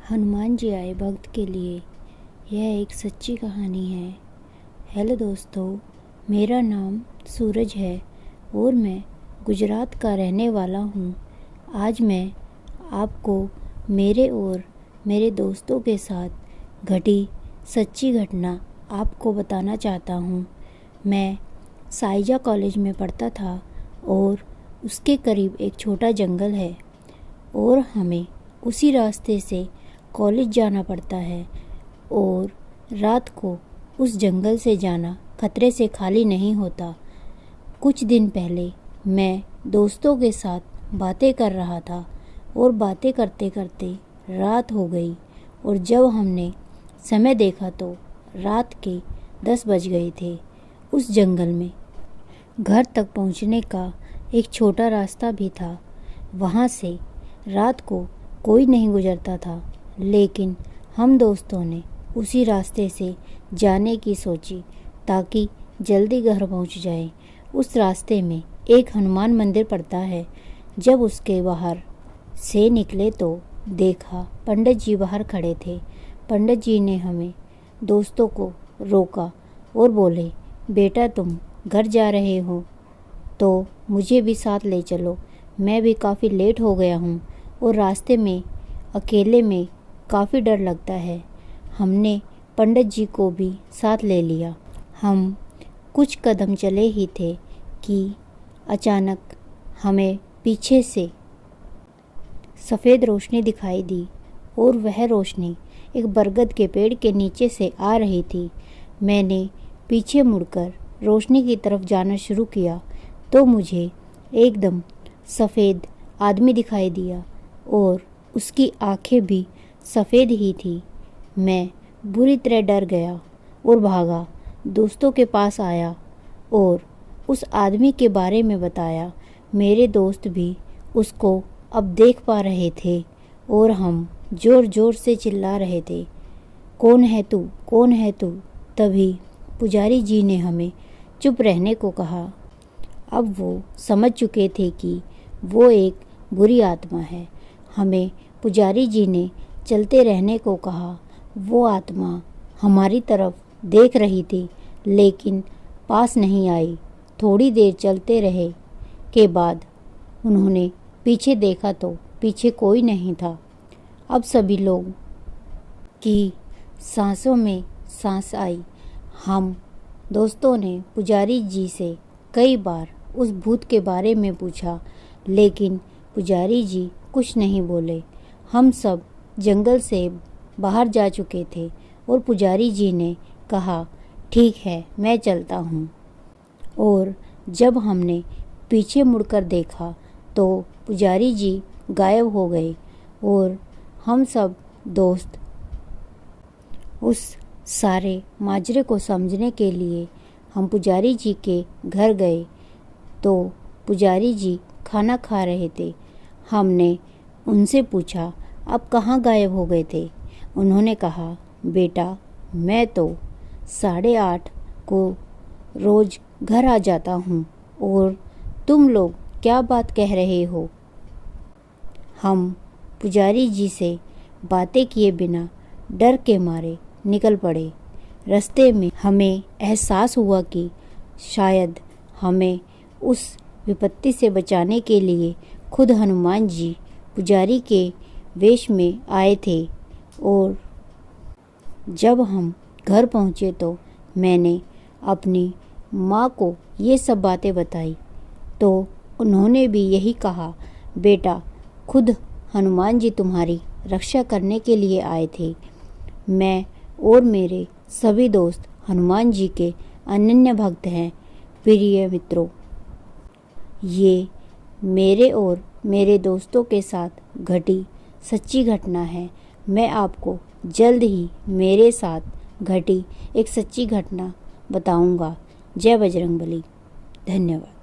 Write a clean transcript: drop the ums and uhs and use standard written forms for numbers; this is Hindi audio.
हनुमान जी आए भक्त के लिए। यह एक सच्ची कहानी है। हेलो दोस्तों, मेरा नाम सूरज है और मैं गुजरात का रहने वाला हूँ। आज मैं आपको मेरे और मेरे दोस्तों के साथ घटी सच्ची घटना आपको बताना चाहता हूँ। मैं साइजा कॉलेज में पढ़ता था और उसके करीब एक छोटा जंगल है और हमें उसी रास्ते से कॉलेज जाना पड़ता है और रात को उस जंगल से जाना खतरे से खाली नहीं होता। कुछ दिन पहले मैं दोस्तों के साथ बातें कर रहा था और बातें करते करते रात हो गई और जब हमने समय देखा तो रात के 10 बज गए थे। उस जंगल में घर तक पहुंचने का एक छोटा रास्ता भी था। वहां से रात को कोई नहीं गुजरता था, लेकिन हम दोस्तों ने उसी रास्ते से जाने की सोची ताकि जल्दी घर पहुंच जाए। उस रास्ते में एक हनुमान मंदिर पड़ता है। जब उसके बाहर से निकले तो देखा पंडित जी बाहर खड़े थे। पंडित जी ने हमें दोस्तों को रोका और बोले, बेटा तुम घर जा रहे हो तो मुझे भी साथ ले चलो। मैं भी काफ़ी लेट हो गया हूँ और रास्ते में अकेले में काफ़ी डर लगता है। हमने पंडित जी को भी साथ ले लिया। हम कुछ कदम चले ही थे कि अचानक हमें पीछे से सफ़ेद रोशनी दिखाई दी और वह रोशनी एक बरगद के पेड़ के नीचे से आ रही थी। मैंने पीछे मुड़कर रोशनी की तरफ जाना शुरू किया तो मुझे एकदम सफ़ेद आदमी दिखाई दिया और उसकी आंखें भी सफ़ेद ही थी। मैं बुरी तरह डर गया और भागा, दोस्तों के पास आया और उस आदमी के बारे में बताया। मेरे दोस्त भी उसको अब देख पा रहे थे और हम ज़ोर ज़ोर से चिल्ला रहे थे, कौन है तू, कौन है तू। तभी पुजारी जी ने हमें चुप रहने को कहा। अब वो समझ चुके थे कि वो एक बुरी आत्मा है। हमें पुजारी जी ने चलते रहने को कहा। वो आत्मा हमारी तरफ देख रही थी लेकिन पास नहीं आई। थोड़ी देर चलते रहे के बाद उन्होंने पीछे देखा तो पीछे कोई नहीं था। अब सभी लोग की सांसों में सांस आई। हम दोस्तों ने पुजारी जी से कई बार उस भूत के बारे में पूछा लेकिन पुजारी जी कुछ नहीं बोले। हम सब जंगल से बाहर जा चुके थे और पुजारी जी ने कहा, ठीक है मैं चलता हूँ। और जब हमने पीछे मुड़कर देखा तो पुजारी जी गायब हो गए और हम सब दोस्त उस सारे माजरे को समझने के लिए हम पुजारी जी के घर गए तो पुजारी जी खाना खा रहे थे। हमने उनसे पूछा, आप कहाँ गायब हो गए थे? उन्होंने कहा, बेटा मैं तो 8:30 को रोज़ घर आ जाता हूँ और तुम लोग क्या बात कह रहे हो? हम पुजारी जी से बातें किए बिना डर के मारे निकल पड़े। रास्ते में हमें एहसास हुआ कि शायद हमें उस विपत्ति से बचाने के लिए खुद हनुमान जी पुजारी के वेश में आए थे। और जब हम घर पहुँचे तो मैंने अपनी माँ को ये सब बातें बताई तो उन्होंने भी यही कहा, बेटा खुद हनुमान जी तुम्हारी रक्षा करने के लिए आए थे। मैं और मेरे सभी दोस्त हनुमान जी के अनन्य भक्त हैं। प्रिय मित्रों, ये मेरे और मेरे दोस्तों के साथ घटी सच्ची घटना है। मैं आपको जल्द ही मेरे साथ घटी एक सच्ची घटना बताऊंगा। जय बजरंगबली। धन्यवाद।